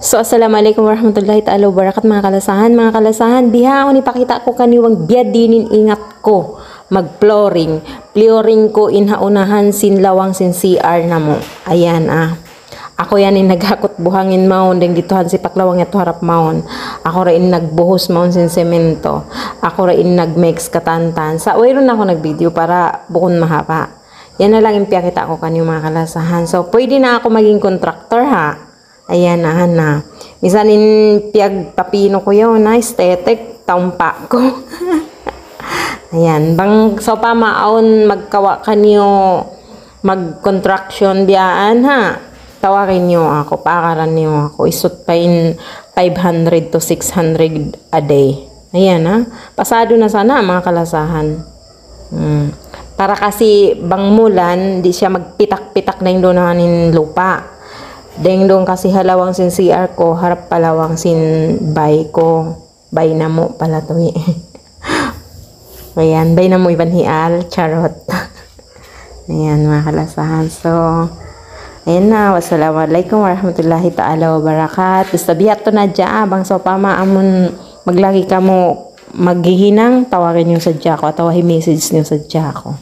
So, assalamualaikum warahmatullahi ta'ala wabarakatuh mga kalasahan. Mga kalasahan, biha ako ni pakita ko kaniwang biya dinin ingat ko. Mag-flooring. Flooring ko inhaunahan sin lawang sin CR na mo. Ayan Ako yan naghakot buhangin maon. Deng ditohan si paklawang ito harap maon. Ako rin nagbuhos maon sin semento. Ako rin nagmix katantan. Sa wayron ako nagvideo para bukon mahaba. Yan na lang yung piyakita ko kaniwang mga kalasahan. So, pwede na ako maging contractor ha. Ayan na. Misan in piyag papino ko yun na aesthetic taumpa ko. Ayan. Bang so pa maon magkawa kanyo mag-contraction biyaan ha. Tawarin nyo ako. Pakaran nyo ako. Isut pa in 500 to 600 a day. Ayan ha. Pasado na sana mga kalasahan. Para kasi bang mulan, di siya magpitak-pitak na yung doon lupa. Deng dong kasi halawang sin CR ko, harap palawang sin bay ko. Bay na mo pala to Ayan, bay na mo iban hial, charot. Ayan mga kalasahan. So, ayan na. Wassalamualaikum warahmatullahi ta'ala wabarakatuh. Basta bihat to na dya, bang so pama amon maglagi ka mo maghihinang, tawarin yung sadya ko at tawahin message niyo sadya ko.